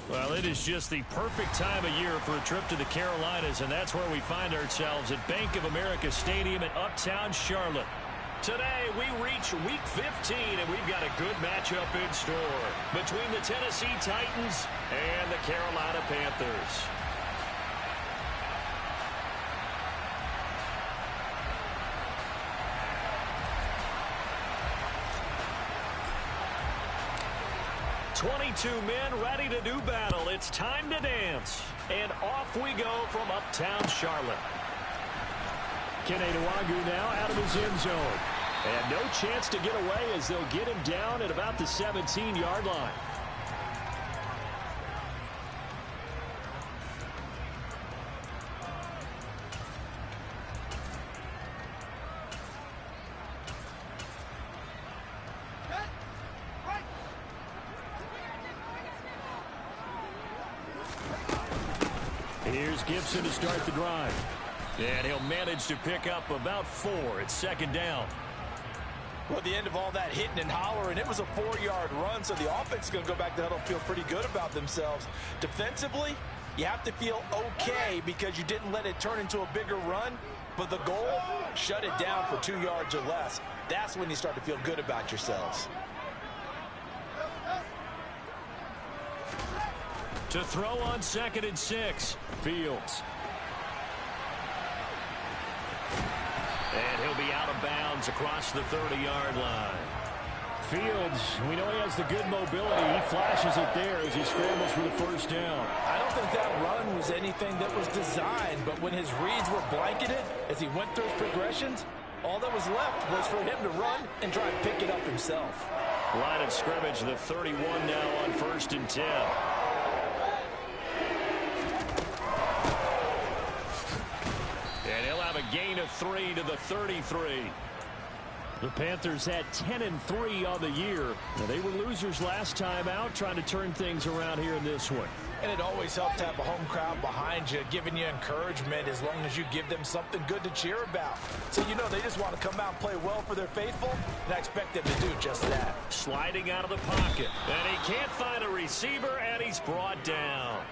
Well, it is just the perfect time of year for a trip to the Carolinas, and that's where we find ourselves at Bank of America Stadium in Uptown Charlotte. Today, we reach Week 15, and we've got a good matchup in store between the Tennessee Titans and the Carolina Panthers. "22 men ready to do battle. It's time to dance." And off we go from Uptown Charlotte. Kenny Nwagu now out of his end zone. And no chance to get away as they'll get him down at about the 17-yard line. Here's Gibson to start the drive. And he'll manage to pick up about 4. It's second down. Well, at the end of all that hitting and hollering, it was a 4-yard run, so the offense is going to go back to huddle, feel pretty good about themselves. Defensively, you have to feel okay because you didn't let it turn into a bigger run, but the goal, shut it down for 2 yards or less. That's when you start to feel good about yourselves. To throw on 2nd and 6, Fields. And he'll be out of bounds across the 30-yard line. Fields, we know he has the good mobility. He flashes it there as he scrambles for the first down. I don't think that run was anything that was designed, but when his reads were blanketed as he went through his progressions, all that was left was for him to run and try and pick it up himself. Line of scrimmage, the 31 now on 1st and 10. And he'll have a gain of 3 to the 33. The Panthers had 10-3 on the year. Now, they were losers last time out, trying to turn things around here in this one. And it always helps to have a home crowd behind you, giving you encouragement as long as you give them something good to cheer about. So you know they just want to come out and play well for their faithful, and I expect them to do just that. Sliding out of the pocket. And he can't find a receiver, and he's brought down.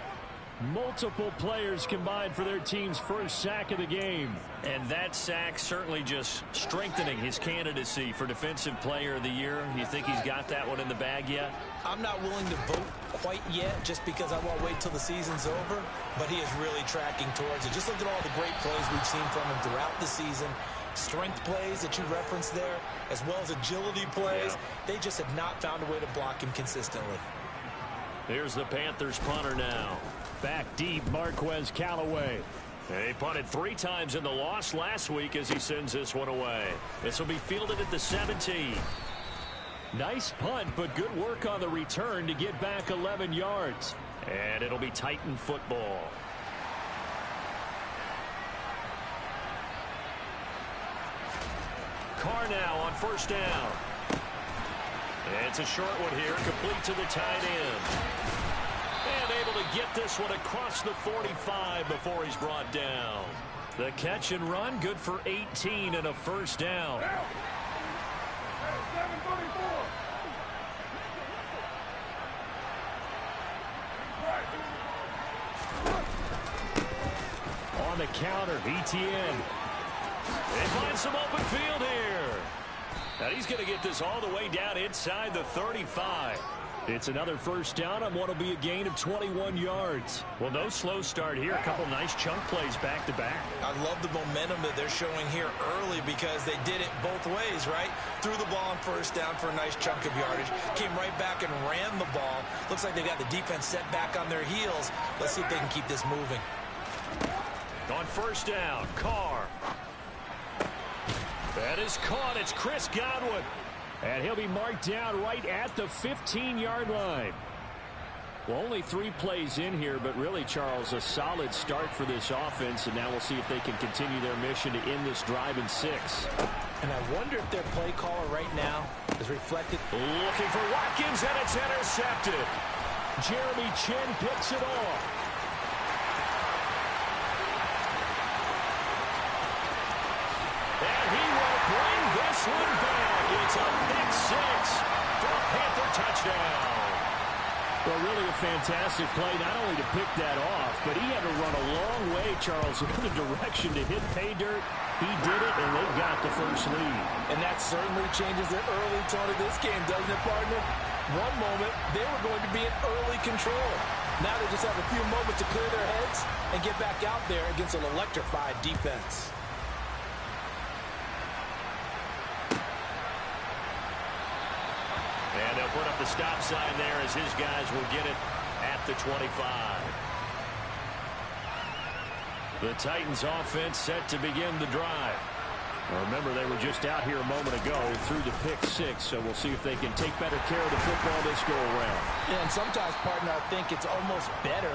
Multiple players combined for their team's first sack of the game. And that sack certainly just strengthening his candidacy for Defensive Player of the Year. You think he's got that one in the bag yet? I'm not willing to vote quite yet just because I won't wait till the season's over, but he is really tracking towards it. Just look at all the great plays we've seen from him throughout the season. Strength plays that you referenced there, as well as agility plays. They just have not found a way to block him consistently. Here's the Panthers punter now. Back deep, Marquez Callaway. He punted 3 times in the loss last week as he sends this one away. This will be fielded at the 17. Nice punt, but good work on the return to get back 11 yards. And it'll be Titan football. Carr now on 1st down. It's a short one here, complete to the tight end. And able to get this one across the 45 before he's brought down. The catch and run, good for 18 and a first down. On the counter, ETN. They find some open field here. Now he's going to get this all the way down inside the 35. It's another first down on what will be a gain of 21 yards. Well, no slow start here. A couple nice chunk plays back to back. I love the momentum that they're showing here early because they did it both ways, right? Threw the ball on 1st down for a nice chunk of yardage. Came right back and ran the ball. Looks like they got the defense set back on their heels. Let's see if they can keep this moving. On 1st down, Carr. That is caught. It's Chris Godwin. And he'll be marked down right at the 15-yard line. Well, only 3 plays in here, but really, Charles, a solid start for this offense. And now we'll see if they can continue their mission to end this drive in 6. And I wonder if their play caller right now is reflected. Looking for Watkins, and it's intercepted. Jeremy Chin picks it off. And he will bring this one back. It's a pick 6 for a Panther touchdown. 6 Well, really a fantastic play, not only to pick that off, but he had to run a long way, Charles, in the direction to hit pay dirt. He did it, and they've got the first lead. And that certainly changes the early tone of this game, doesn't it, partner? One moment, they were going to be in early control. Now they just have a few moments to clear their heads and get back out there against an electrified defense. And they'll put up the stop sign there as his guys will get it at the 25. The Titans offense set to begin the drive. Remember, they were just out here a moment ago through the pick six, so we'll see if they can take better care of the football this go-around. Yeah, and sometimes, partner, I think it's almost better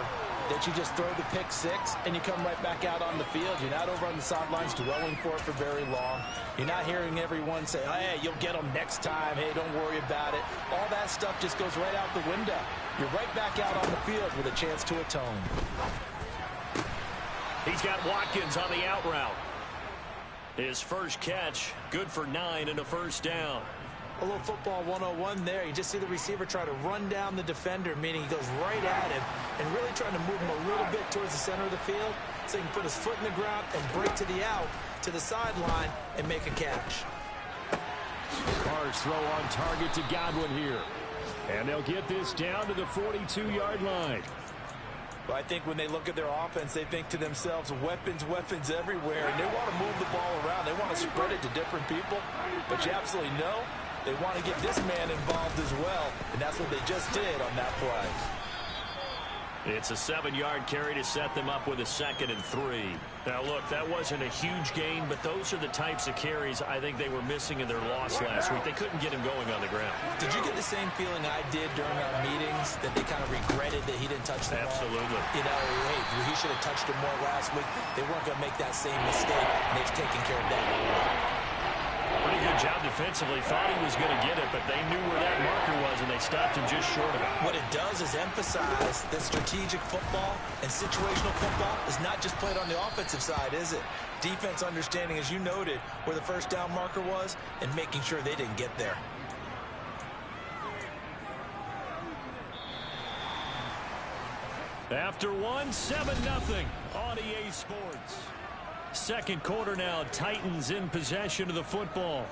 that you just throw the pick six and you come right back out on the field. You're not over on the sidelines dwelling for it for very long. You're not hearing everyone say, oh, hey, you'll get them next time. Hey, don't worry about it. All that stuff just goes right out the window. You're right back out on the field with a chance to atone. He's got Watkins on the out route. His first catch, good for 9 and a first down. A little football 101 there. You just see the receiver try to run down the defender, meaning he goes right at him and really trying to move him a little bit towards the center of the field so he can put his foot in the ground and break to the out, to the sideline, and make a catch. Carr's throw on target to Godwin here. And they'll get this down to the 42-yard line. Well, I think when they look at their offense, they think to themselves, weapons, weapons everywhere, and they want to move the ball around. They want to spread it to different people, but you absolutely know they want to get this man involved as well, and that's what they just did on that play. It's a 7-yard carry to set them up with a 2nd and 3. Now, look, that wasn't a huge gain, but those are the types of carries I think they were missing in their loss last week. They couldn't get him going on the ground. Did you get the same feeling I did during our meetings, that they kind of regretted that he didn't touch the ball? Absolutely. You know, hey, he should have touched him more last week. They weren't going to make that same mistake, and they've taken care of that. Pretty good job defensively. Thought he was going to get it, but they knew where that marker was, and they stopped him just short of it. What it does is emphasize that strategic football and situational football is not just played on the offensive side, is it? Defense understanding, as you noted, where the first down marker was and making sure they didn't get there. After 7-0 on EA Sports. Second quarter now, Titans in possession of the football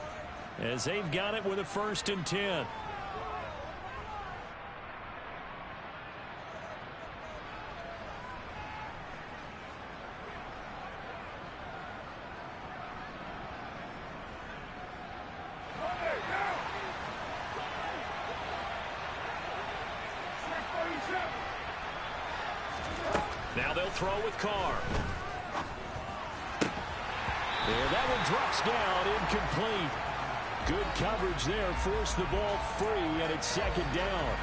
as they've got it with a 1st and 10. Now they'll throw with Carr. And that one drops down, incomplete. Good coverage there, forced the ball free, and it's 2nd down.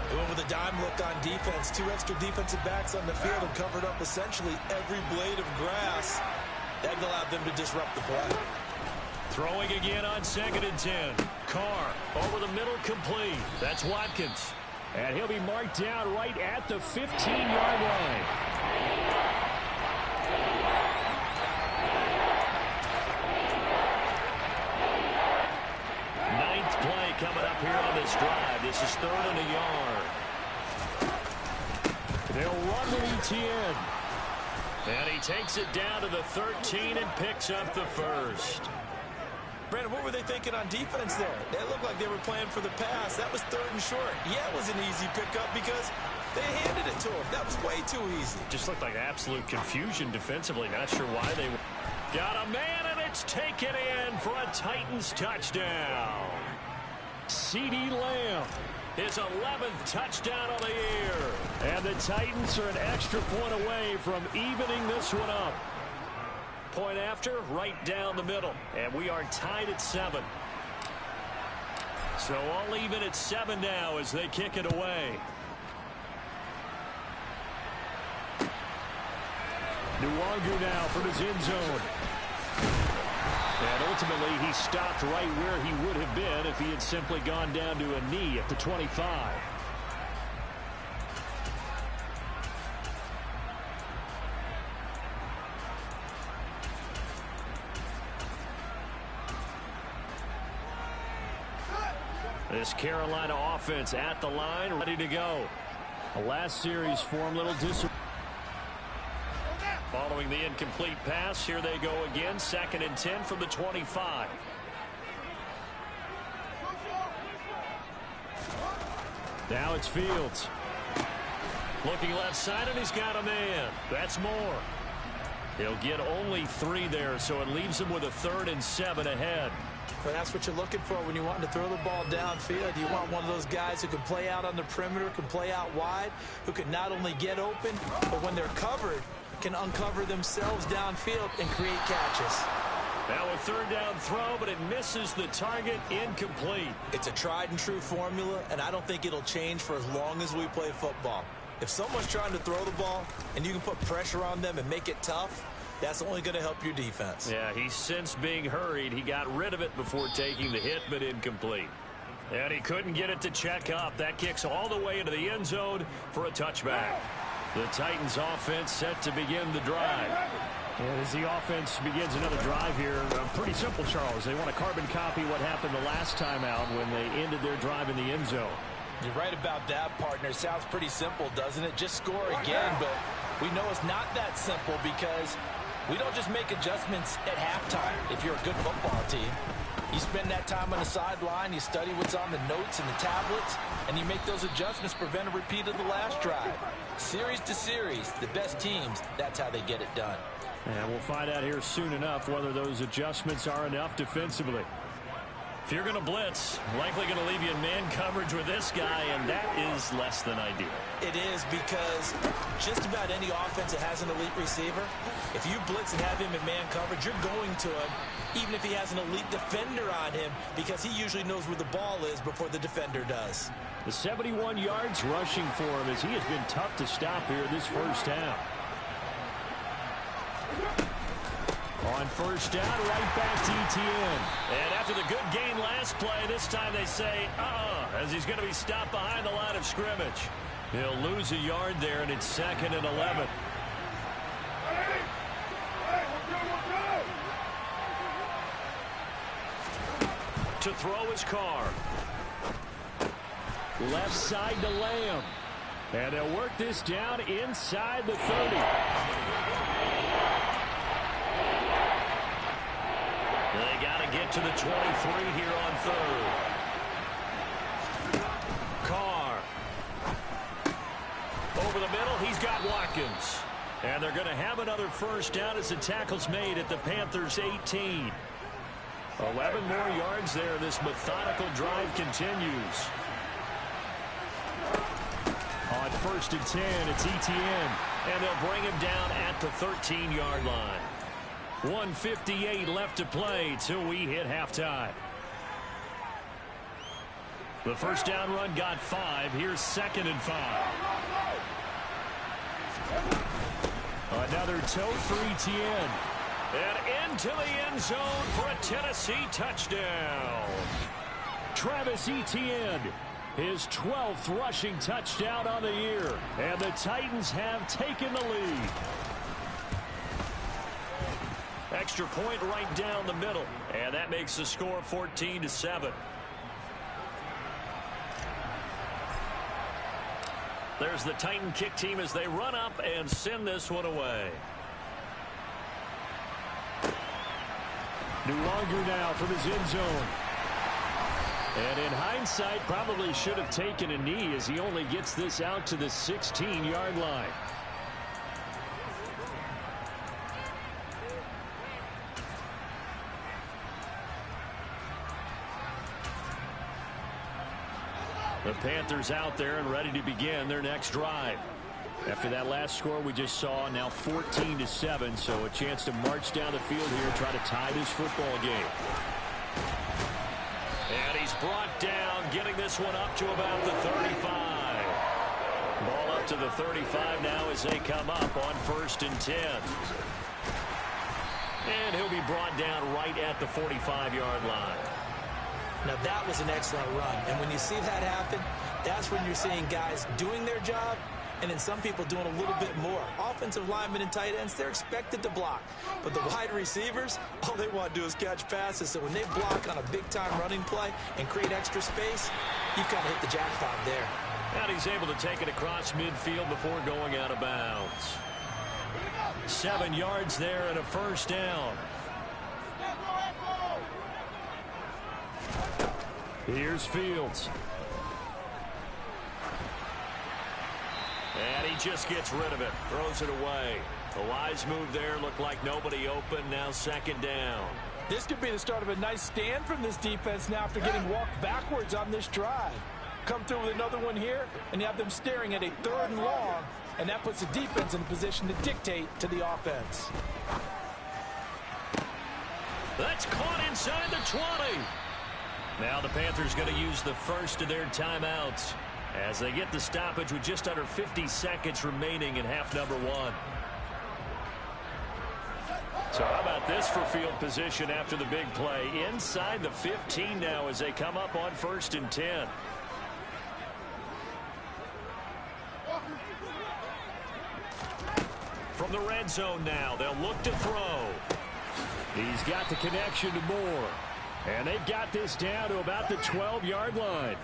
They went with a dime look on defense. 2 extra defensive backs on the field and covered up essentially every blade of grass. That allowed them to disrupt the play. Throwing again on 2nd and 10. Carr over the middle, complete. That's Watkins. And he'll be marked down right at the 15-yard line. Play coming up here on this drive. This is 3rd and a yard. They'll run with Etienne. And he takes it down to the 13 and picks up the first. Brandon, what were they thinking on defense there? They looked like they were playing for the pass. That was 3rd and short. Yeah, it was an easy pickup because they handed it to him. That was way too easy. Just looked like absolute confusion defensively. Not sure why they got a man, and it's taken in for a Titans touchdown. CeeDee Lamb, his 11th touchdown of the year. And the Titans are an extra point away from evening this one up. Point after, right down the middle. And we are tied at 7. So all even at 7 now as they kick it away. Nwangu now from his end zone. And ultimately, he stopped right where he would have been if he had simply gone down to a knee at the 25. This Carolina offense at the line, ready to go. The last series form little disappointment. Following the incomplete pass, here they go again. 2nd and 10 from the 25. Now it's Fields. Looking left side, and he's got a man. That's more. He'll get only 3 there, so it leaves him with a 3rd and 7 ahead. Well, that's what you're looking for when you want to throw the ball downfield. You want one of those guys who can play out on the perimeter, can play out wide, who can not only get open, but when they're covered, can uncover themselves downfield and create catches. Now a 3rd down throw, but it misses the target. Incomplete. It's a tried and true formula, and I don't think it'll change for as long as we play football. If someone's trying to throw the ball and you can put pressure on them and make it tough, that's only going to help your defense. Yeah, he's since being hurried. He got rid of it before taking the hit, but incomplete. And he couldn't get it to check up. That kicks all the way into the end zone for a touchback. The Titans offense set to begin the drive. And as the offense begins another drive here, pretty simple, Charles. They want to carbon copy what happened the last time out when they ended their drive in the end zone. You're right about that, partner. Sounds pretty simple, doesn't it? Just score again, but we know it's not that simple because we don't just make adjustments at halftime if you're a good football team. You spend that time on the sideline, you study what's on the notes and the tablets, and you make those adjustments to prevent a repeat of the last drive. Series to series, the best teams, that's how they get it done. And we'll find out here soon enough whether those adjustments are enough defensively. If you're going to blitz, likely going to leave you in man coverage with this guy, and that is less than ideal. It is because just about any offense that has an elite receiver, if you blitz and have him in man coverage, you're going to him, even if he has an elite defender on him, because he usually knows where the ball is before the defender does. The 71 yards rushing for him as he has been tough to stop here this first half. On first down, right back to Etienne. And after the good gain last play, this time they say, as he's going to be stopped behind the line of scrimmage. He'll lose a yard there, and it's 2nd and 11. To throw his Carr. Left side to Lamb. And they'll work this down inside the 30. They got to get to the 23 here on 3rd. Carr. Over the middle, he's got Watkins. And they're going to have another first down as the tackle's made at the Panthers' 18. 11 more yards there. This methodical drive continues. On 1st and 10, it's Etienne. And they'll bring him down at the 13-yard line. 1:58 left to play till we hit halftime. The first down run got 5. Here's 2nd and 5. Another toe for Etienne. And into the end zone for a Tennessee touchdown. Travis Etienne, his 12th rushing touchdown on the year. And the Titans have taken the lead. Extra point right down the middle. And that makes the score 14-7. There's the Titan kick team as they run up and send this one away. No longer now from his end zone. And in hindsight, probably should have taken a knee as he only gets this out to the 16-yard line. The Panthers out there and ready to begin their next drive. After that last score we just saw, now 14-7, so a chance to march down the field here and try to tie this football game. And he's brought down, getting this one up to about the 35. Ball up to the 35 now as they come up on 1st and 10. And he'll be brought down right at the 45-yard line. Now that was an excellent run, and when you see that happen, that's when you're seeing guys doing their job and then some people doing a little bit more. Offensive linemen and tight ends, they're expected to block. But the wide receivers, all they want to do is catch passes. So when they block on a big-time running play and create extra space, you've kind of hit the jackpot there. And he's able to take it across midfield before going out of bounds. 7 yards there and a first down. Here's Fields. And he just gets rid of it. Throws it away. A wise move there. Looked like nobody open. Now second down. This could be the start of a nice stand from this defense now after getting walked backwards on this drive. Come through with another one here, and you have them staring at a 3rd and long, and that puts the defense in a position to dictate to the offense. That's caught inside the 20. Now the Panthers going to use the first of their timeouts as they get the stoppage with just under 50 seconds remaining in half number 1. So how about this for field position after the big play? Inside the 15 now as they come up on 1st and 10. From the red zone now, they'll look to throw. He's got the connection to Moore. And they've got this down to about the 12-yard line.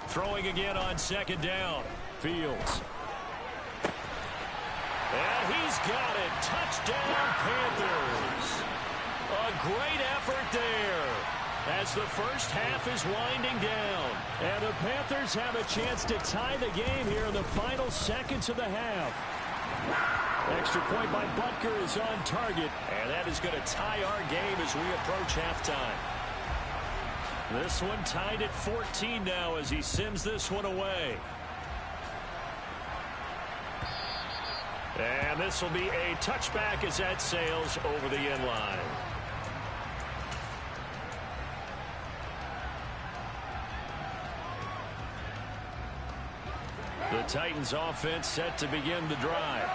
Throwing again on second down. Fields. And he's got it. Touchdown, Panthers. A great effort there as the first half is winding down. And the Panthers have a chance to tie the game here in the final seconds of the half. Extra point by Butker is on target, and that is going to tie our game as we approach halftime. This one tied at 14 now as he sends this one away. And this will be a touchback as that sails over the end line. The Titans offense set to begin the drive.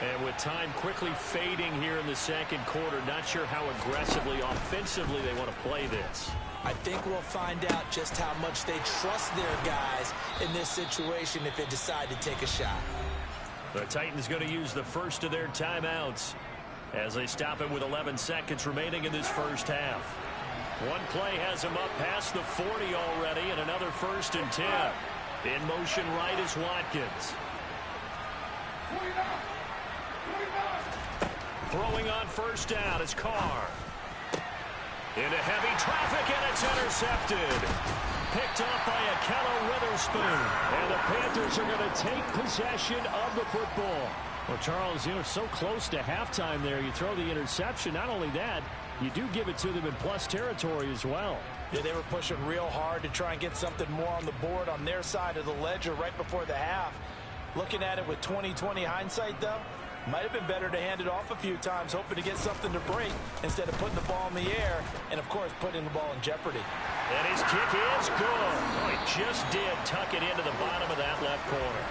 And with time quickly fading here in the second quarter, not sure how aggressively, offensively they want to play this. I think we'll find out just how much they trust their guys in this situation if they decide to take a shot. The Titans going to use the first of their timeouts as they stop it with 11 seconds remaining in this first half. One play has them up past the 40 already, and another 1st and 10. In motion right is Watkins. Throwing on first down is Carr. Into heavy traffic, and it's intercepted. Picked off by Akello Witherspoon. And the Panthers are going to take possession of the football. Well, Charles, so close to halftime there. You throw the interception. Not only that, you do give it to them in plus territory as well. Yeah, they were pushing real hard to try and get something more on the board on their side of the ledger right before the half. Looking at it with 20/20 hindsight, though, might have been better to hand it off a few times, hoping to get something to break instead of putting the ball in the air and, of course, putting the ball in jeopardy. And his kick is good. Oh, he just did tuck it into the bottom of that left corner.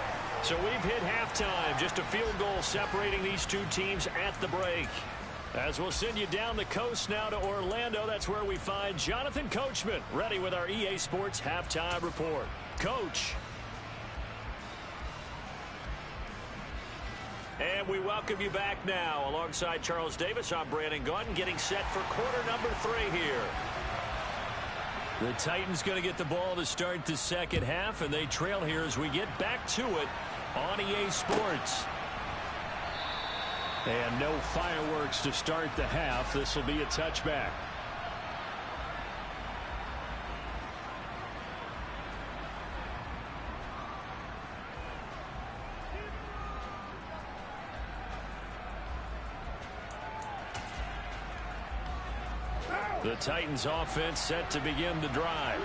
So we've hit halftime. Just a field goal separating these two teams at the break. As we'll send you down the coast now to Orlando, that's where we find Jonathan Coachman ready with our EA Sports Halftime Report. Coach. And we welcome you back now. Alongside Charles Davis, I'm Brandon Gaudin, getting set for quarter number 3 here. The Titans going to get the ball to start the second half, and they trail here as we get back to it on EA Sports. And no fireworks to start the half. This will be a touchback. The Titans offense set to begin the drive.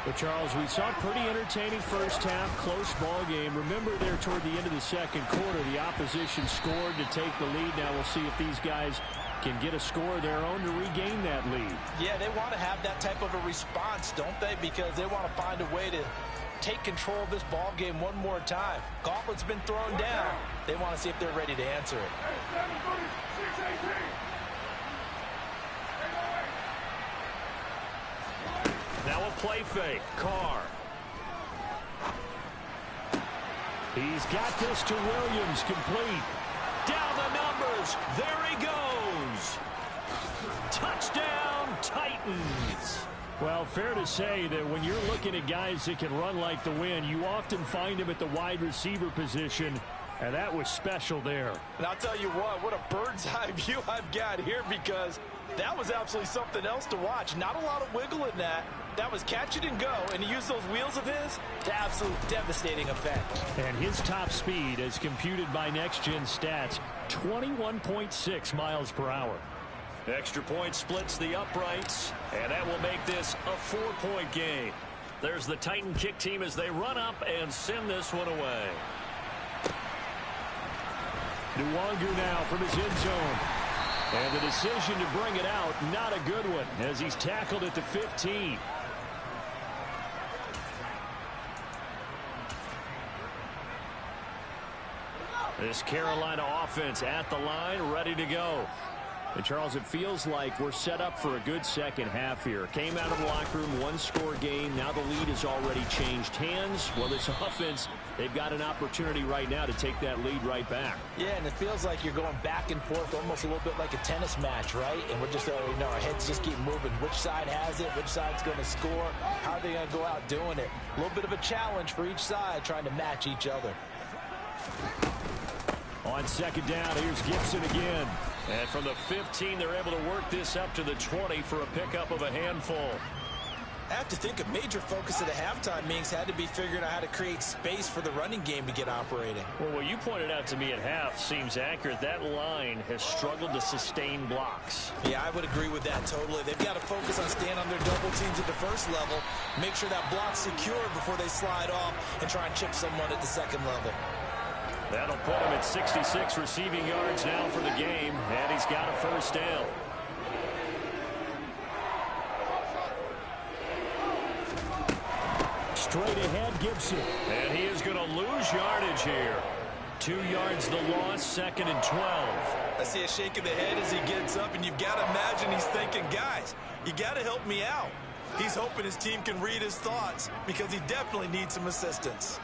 But Charles, we saw a pretty entertaining first half, close ball game. Remember there toward the end of the second quarter, the opposition scored to take the lead. Now we'll see if these guys can get a score of their own to regain that lead. Yeah, they want to have that type of a response, don't they? Because they want to find a way to take control of this ball game one more time. Gauntlet's been thrown down. They want to see if they're ready to answer it. now a play fake. Carr. He's got this to Williams, complete. Down the numbers. There he goes. Touchdown, Titans. Well, fair to say that when you're looking at guys that can run like the wind, you often find them at the wide receiver position, and that was special there. And I'll tell you what a bird's eye view I've got here, because that was absolutely something else to watch. Not a lot of wiggle in that. That was catch it and go, and he used those wheels of his to absolute devastating effect. And his top speed, as computed by Next Gen Stats, 21.6 miles per hour. Extra point splits the uprights, and that will make this a 4-point game. There's the Titan kick team as they run up and send this one away. Nwangu now from his end zone. And the decision to bring it out, not a good one, as he's tackled at the 15. This Carolina offense at the line, ready to go. And, Charles, it feels like we're set up for a good second half here. Came out of the locker room, one-score game. Now the lead has already changed hands. Well, this offense, they've got an opportunity right now to take that lead right back. Yeah, and it feels like you're going back and forth, almost a little bit like a tennis match, right? And we're just, our heads just keep moving. Which side has it? Which side's going to score? How are they going to go out doing it? A little bit of a challenge for each side, trying to match each other. On second down, here's Gibson again. And from the 15, they're able to work this up to the 20 for a pickup of a handful. I have to think a major focus of the halftime meetings had to be figuring out how to create space for the running game to get operating. Well, what you pointed out to me at half seems accurate. That line has struggled to sustain blocks. Yeah, I would agree with that totally. They've got to focus on staying on their double teams at the first level, make sure that block's secure before they slide off and try and chip someone at the second level. That'll put him at 66 receiving yards now for the game, and he's got a first down. Straight ahead, Gibson. And he is going to lose yardage here. 2 yards the loss, second and 12. I see a shake of the head as he gets up, and you've got to imagine he's thinking, guys, you got to help me out. He's hoping his team can read his thoughts because he definitely needs some assistance.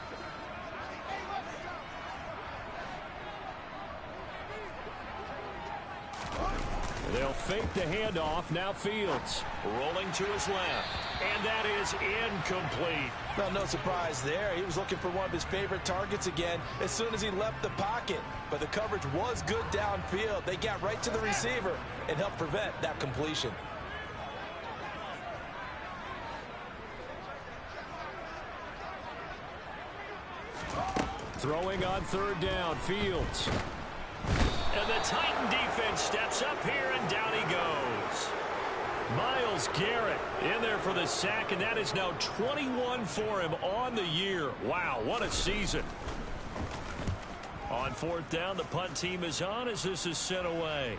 They'll fake the handoff. Now Fields rolling to his left. And that is incomplete. Well, no surprise there. He was looking for one of his favorite targets again as soon as he left the pocket. But the coverage was good downfield. They got right to the receiver and helped prevent that completion. throwing on third down. Fields. And the Titan defense steps up here, and down he goes. Myles Garrett in there for the sack, and that is now 21 for him on the year. Wow, what a season. On fourth down, the punt team is on as this is sent away.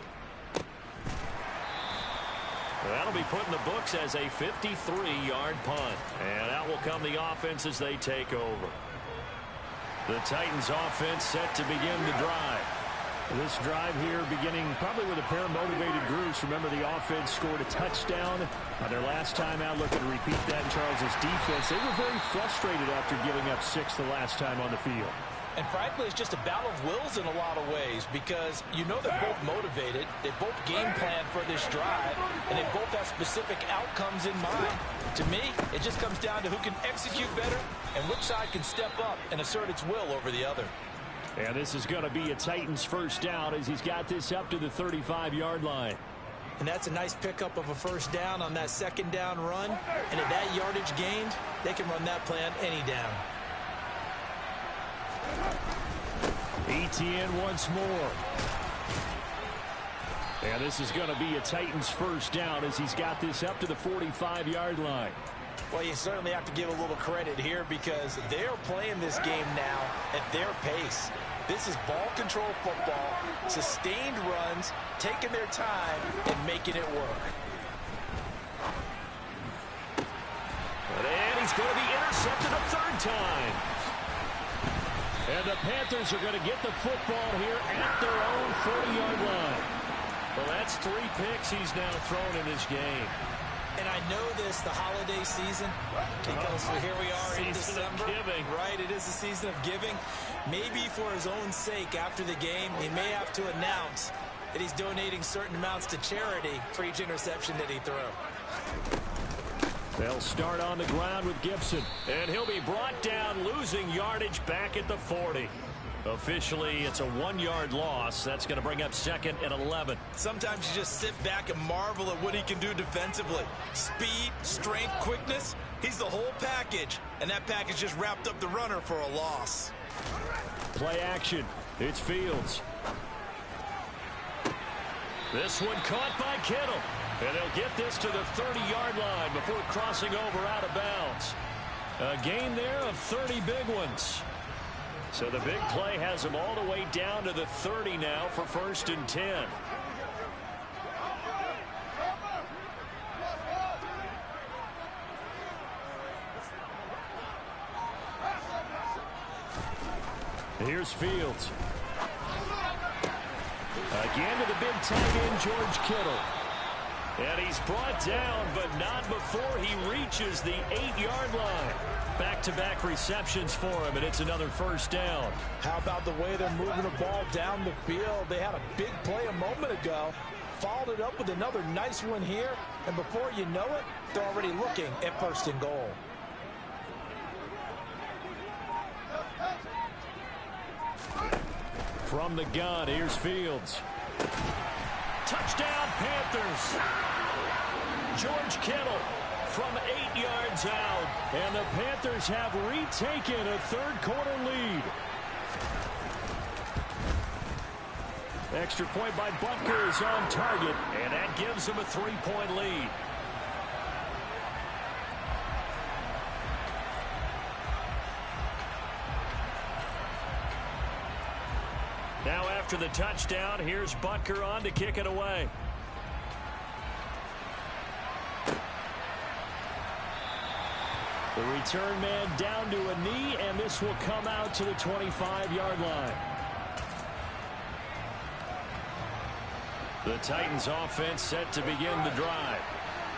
That'll be put in the books as a 53-yard punt. And out will come the offense as they take over. The Titans offense set to begin the drive. This drive here beginning probably with a pair of motivated groups. Remember, the offense scored a touchdown on their last time out. Looking to repeat that in Charles's defense. They were very frustrated after giving up 6 the last time on the field. And frankly, it's just a battle of wills in a lot of ways because you know they're both motivated. They both game plan for this drive, and they both have specific outcomes in mind. To me, it just comes down to who can execute better and which side can step up and assert its will over the other. And this is going to be a Titans first down as he's got this up to the 35-yard line. And that's a nice pickup of a first down on that second down run. And at that yardage gained, they can run that play on any down. Etienne once more. And this is going to be a Titans first down as he's got this up to the 45-yard line. Well, you certainly have to give a little credit here because they're playing this game now at their pace. This is ball control football, sustained runs, taking their time and making it work. And he's going to be intercepted a third time. And the Panthers are going to get the football here at their own 40-yard line. Well, that's 3 picks he's now thrown in this game. And I know this, the holiday season, because here we are in December. Right, it is the season of giving. Maybe for his own sake, after the game, he may have to announce that he's donating certain amounts to charity for each interception that he threw. They'll start on the ground with Gibson. And he'll be brought down, losing yardage back at the 40. Officially, it's a 1-yard loss. That's going to bring up 2nd and 11. Sometimes you just sit back and marvel at what he can do defensively. Speed, strength, quickness. He's the whole package. And that package just wrapped up the runner for a loss. Play action. It's Fields. This one caught by Kittle. And they'll get this to the 30-yard line before crossing over out of bounds. A gain there of 30 big ones. So the big play has them all the way down to the 30 now for 1st and 10. Here's Fields. Again to the big tight end, George Kittle. And he's brought down, but not before he reaches the 8-yard line. Back-to-back receptions for him, and it's another 1st down. How about the way they're moving the ball down the field? They had a big play a moment ago, followed it up with another nice one here, and before you know it, they're already looking at 1st and goal. From the gun, here's Fields. Touchdown, Panthers. George Kittle from 8 yards out. And the Panthers have retaken a 3rd-quarter lead. Extra point by Butker is on target. And that gives them a 3-point lead. Now after the touchdown, here's Butker on to kick it away. The return man down to a knee, and this will come out to the 25-yard line. The Titans offense set to begin the drive.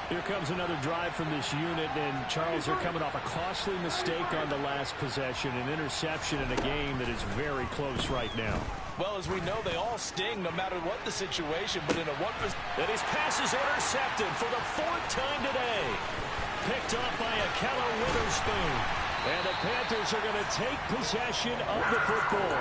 Here comes another drive from this unit, and Charles, are coming off a costly mistake on the last possession, an interception in a game that is very close right now. Well, as we know, they all sting no matter what the situation, but in a one-position. And his pass is intercepted for the 4th time today. Picked up by Akello Witherspoon. And the Panthers are going to take possession of the football.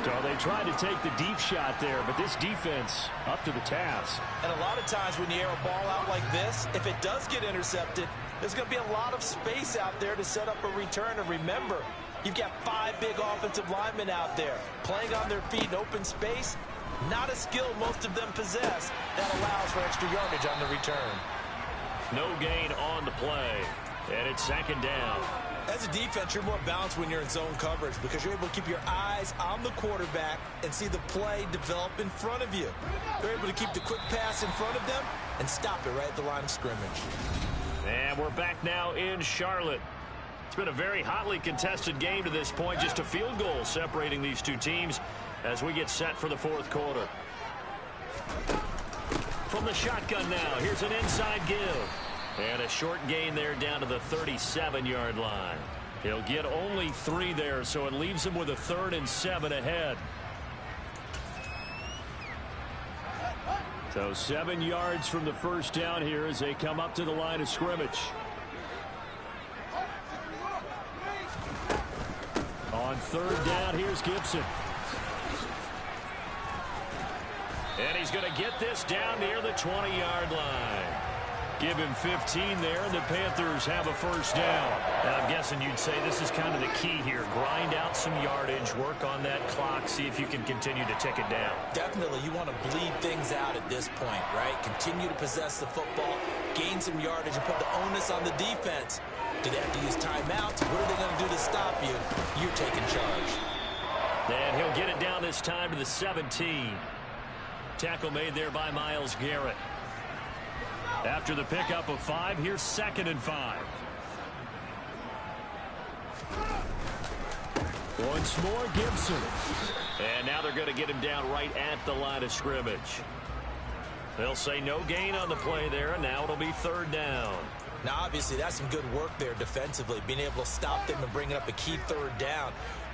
So they tried to take the deep shot there, but this defense up to the task. And a lot of times when you air a ball out like this, if it does get intercepted, there's going to be a lot of space out there to set up a return. And remember, you've got 5 big offensive linemen out there playing on their feet in open space. Not a skill most of them possess that allows for extra yardage on the return. No gain on the play, and it's 2nd down. As a defense, you're more balanced when you're in zone coverage because you're able to keep your eyes on the quarterback and see the play develop in front of you. They're able to keep the quick pass in front of them and stop it right at the line of scrimmage. And we're back now in Charlotte. It's been a very hotly contested game to this point. Just a field goal separating these two teams as we get set for the 4th quarter. From the shotgun now, here's an inside give. And a short gain there down to the 37-yard line. He'll get only 3 there, so it leaves him with a 3rd and 7 ahead. So 7 yards from the 1st down here as they come up to the line of scrimmage. On 3rd down, here's Gibson. And he's going to get this down near the 20-yard line. Give him 15 there, and the Panthers have a 1st down. I'm guessing you'd say this is kind of the key here. Grind out some yardage, work on that clock, see if you can continue to tick it down. Definitely, you want to bleed things out at this point, right? Continue to possess the football, gain some yardage, and put the onus on the defense. Do they have to use timeouts? What are they going to do to stop you? You're taking charge. And he'll get it down this time to the 17. Tackle made there by Myles Garrett. After the pickup of 5, here's 2nd and 5. Once more, Gibson. And now they're going to get him down right at the line of scrimmage. They'll say no gain on the play there, and now it'll be third down. Now, obviously, that's some good work there defensively, being able to stop them and bringing up a key third down.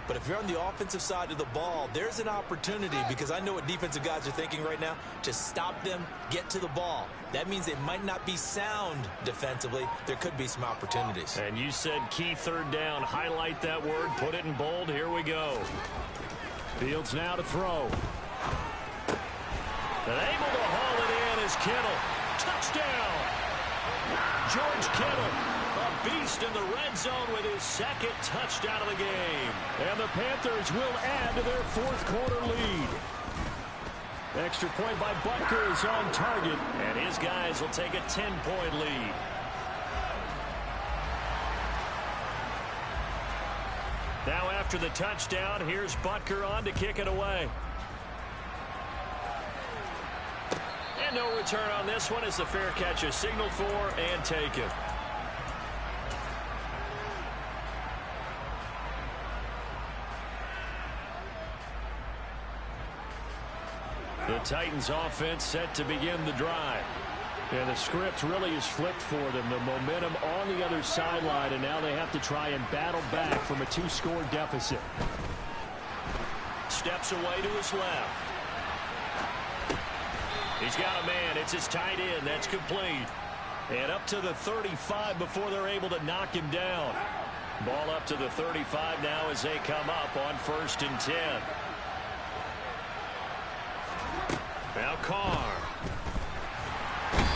But if you're on the offensive side of the ball, there's an opportunity, because I know what defensive guys are thinking right now, to stop them, get to the ball. That means they might not be sound defensively. There could be some opportunities. And you said key third down. Highlight that word, put it in bold. Here we go. Fields now to throw. And able to haul it in is Kittle. Touchdown! George Kittle, a beast in the red zone with his second touchdown of the game. And the Panthers will add to their fourth quarter lead. Extra point by Butker is on target. And his guys will take a 10-point lead. Now after the touchdown, here's Butker on to kick it away. And no return on this one as the fair catch is signaled for and taken. The Titans offense set to begin the drive. Yeah, the script really is flipped for them. The momentum on the other sideline, and now they have to try and battle back from a 2-score deficit. Steps away to his left. He's got a man. It's his tight end. That's complete. And up to the 35 before they're able to knock him down. Ball up to the 35 now as they come up on 1st and 10. Now Carr.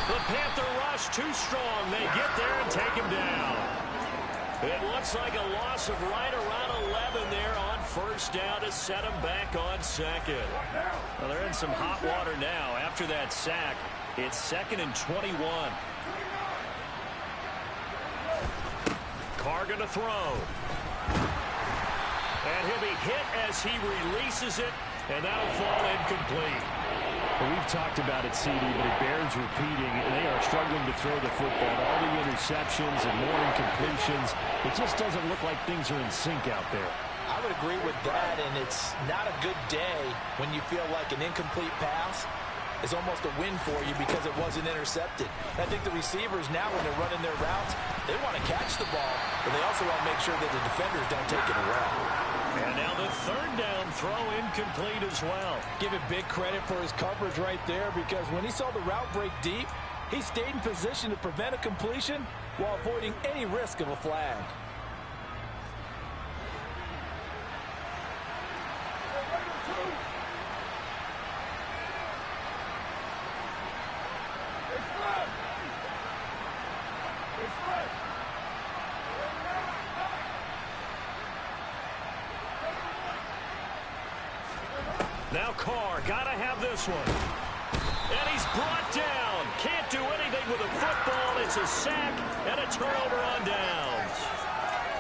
The Panther rush too strong. They get there and take him down. It looks like a loss of right around 11 there on 1st down to set him back on 2nd. Well, they're in some hot water now. After that sack, it's 2nd and 21. Carr going to throw. And he'll be hit as he releases it, and that'll fall incomplete. Well, we've talked about it, CD, but it bears repeating. They are struggling to throw the football. All the interceptions and more incompletions. It just doesn't look like things are in sync out there. I would agree with that, and it's not a good day when you feel like an incomplete pass is almost a win for you because it wasn't intercepted. I think the receivers now, when they're running their routes, they want to catch the ball, but they also want to make sure that the defenders don't take it away. And now the 3rd down throw incomplete as well. Give it big credit for his coverage right there, because when he saw the route break deep, he stayed in position to prevent a completion while avoiding any risk of a flag. Now Carr, gotta have this one. And he's brought down. Can't do anything with a football. It's a sack and a turnover on downs.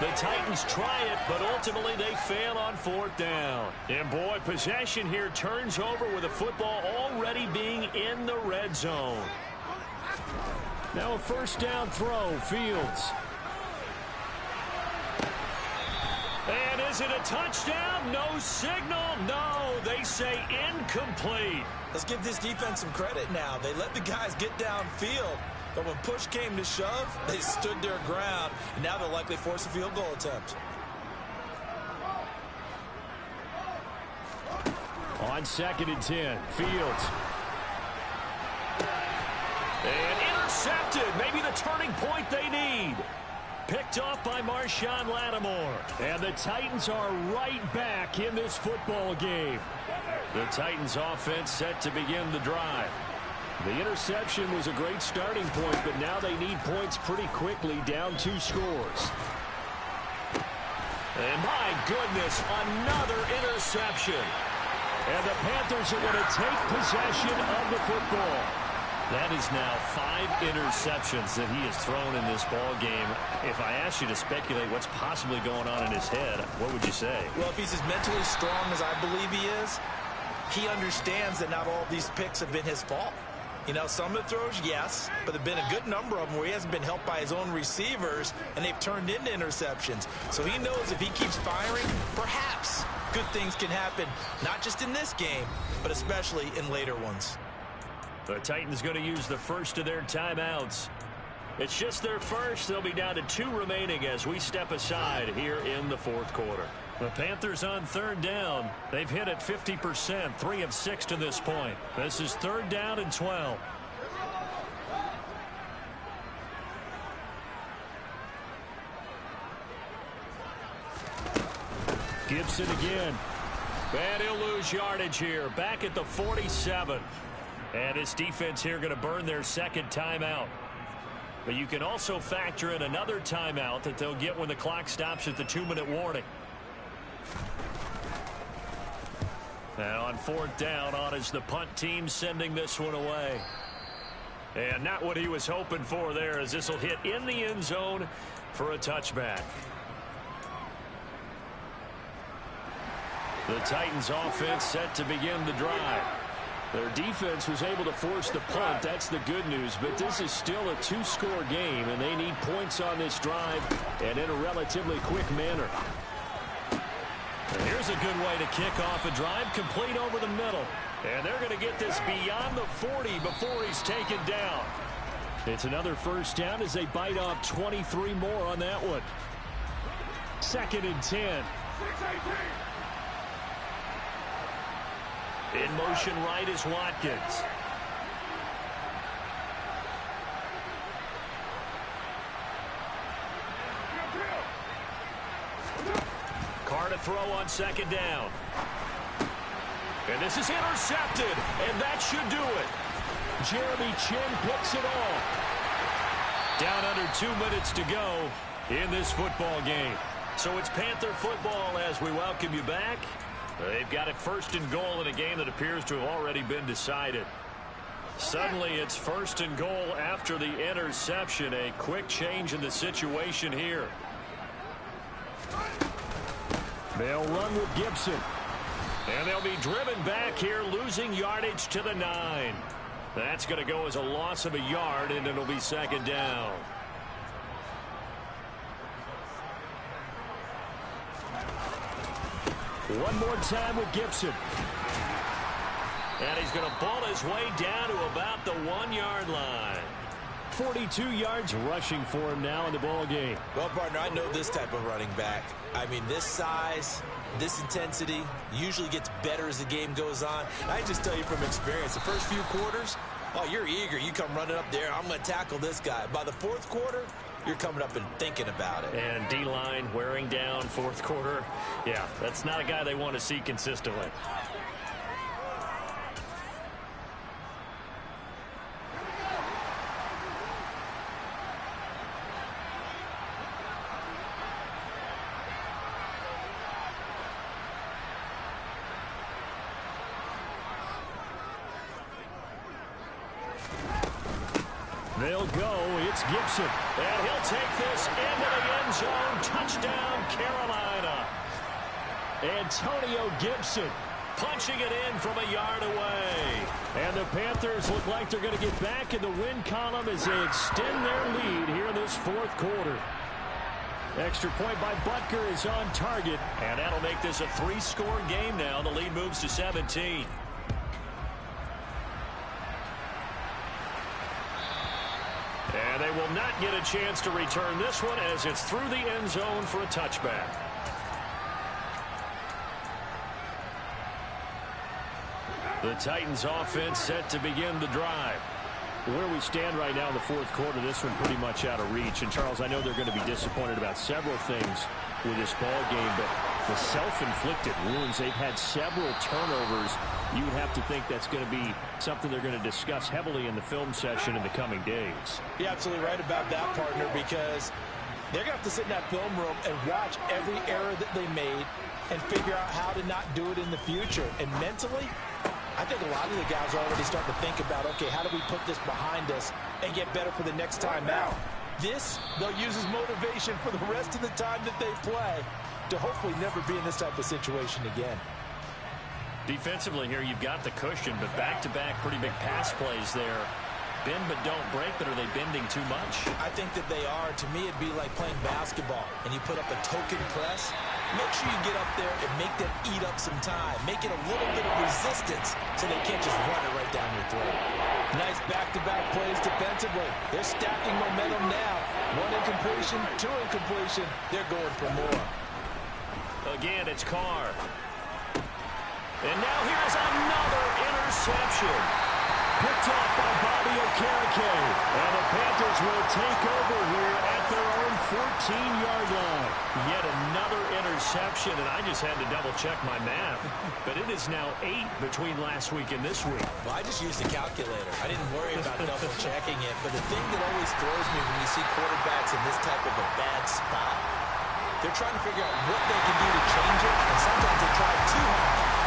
The Titans try it, but ultimately they fail on 4th down. And boy, possession here turns over with the football already being in the red zone. Now a 1st down throw, Fields. And is it a touchdown? No signal. No, they say incomplete. Let's give this defense some credit now. They let the guys get downfield, but when push came to shove, they stood their ground, and now they'll likely force a field goal attempt. On 2nd and 10, Fields. And intercepted. Maybe the turning point they need. Picked off by Marshawn Lattimore. And the Titans are right back in this football game. The Titans offense set to begin the drive. The interception was a great starting point, but now they need points pretty quickly, down 2 scores. And my goodness, another interception. And the Panthers are going to take possession of the football. That is now 5 interceptions that he has thrown in this ball game. If I asked you to speculate what's possibly going on in his head, what would you say? Well, if he's as mentally strong as I believe he is, he understands that not all of these picks have been his fault. You know, some of the throws, yes, but there have been a good number of them where he hasn't been helped by his own receivers, and they've turned into interceptions. So he knows if he keeps firing, perhaps good things can happen, not just in this game, but especially in later ones. The Titans going to use the first of their timeouts. It's just their first. They'll be down to 2 remaining as we step aside here in the fourth quarter. The Panthers on third down. They've hit it 50%, 3 of 6 to this point. This is third down and 12. Gibson again. And he'll lose yardage here. Back at the 47. And this defense here going to burn their second timeout. But you can also factor in another timeout that they'll get when the clock stops at the 2-minute warning. Now on fourth down, on is the punt team sending this one away. And not what he was hoping for there, as this will hit in the end zone for a touchback. The Titans offense set to begin the drive. Their defense was able to force the punt. That's the good news. But this is still a 2-score game, and they need points on this drive and in a relatively quick manner. And here's a good way to kick off a drive, complete over the middle. And they're going to get this beyond the 40 before he's taken down. It's another first down as they bite off 23 more on that one. 2nd and 10. In motion right is Watkins. Carr to throw on 2nd down. And this is intercepted, and that should do it. Jeremy Chin picks it off. Down under 2 minutes to go in this football game. So it's Panther football as we welcome you back. They've got it 1st and goal in a game that appears to have already been decided. Suddenly it's 1st and goal after the interception. A quick change in the situation here. They'll run with Gibson. And they'll be driven back here, losing yardage to the 9. That's going to go as a loss of a yard, and it'll be 2nd down. One more time with Gibson. And he's going to ball his way down to about the 1-yard line. 42 yards rushing for him now in the ball game. Well, partner, I know this type of running back. I mean, this size, this intensity usually gets better as the game goes on. I just tell you from experience, the first few quarters, oh, you're eager. You come running up there. I'm going to tackle this guy. By the 4th quarter, you're coming up and thinking about it. And D-line wearing down 4th quarter. Yeah, that's not a guy they want to see consistently. They'll go. It's Gibson. And he'll take this into the end zone. Touchdown, Carolina. Antonio Gibson punching it in from a yard away. And the Panthers look like they're going to get back in the win column as they extend their lead here in this 4th quarter. Extra point by Butker is on target. And that'll make this a 3-score game now. The lead moves to 17. And they will not get a chance to return this one as it's through the end zone for a touchback. The Titans offense set to begin the drive. Where we stand right now in the 4th quarter, this one pretty much out of reach. And, Charles, I know they're going to be disappointed about several things with this ball game, but the self-inflicted wounds, they've had several turnovers. You would have to think that's going to be something they're going to discuss heavily in the film session in the coming days. You're absolutely right about that, partner, because they're going to have to sit in that film room and watch every error that they made and figure out how to not do it in the future. And mentally, I think a lot of the guys are already starting to think about, okay, how do we put this behind us and get better for the next time out? This, they'll use as motivation for the rest of the time that they play to hopefully never be in this type of situation again. Defensively here, you've got the cushion, but back-to-back pretty big pass plays there. Bend but don't break, but are they bending too much? I think that they are. To me, it'd be like playing basketball, and you put up a token press, make sure you get up there and make them eat up some time. Make it a little bit of resistance so they can't just run it right down your throat. Nice back-to-back plays defensively. They're stacking momentum now. 1 incompletion, 2 incompletion. They're going for more. Again, it's Carr. And now here's another interception. Picked off by Bobby Okereke. And the Panthers will take over here at their own 14-yard line. Yet another interception, and I just had to double-check my math. But it is now 8 between last week and this week. Well, I just used the calculator. I didn't worry about double-checking it. But the thing that always throws me when you see quarterbacks in this type of a bad spot, they're trying to figure out what they can do to change it, and sometimes they try too hard.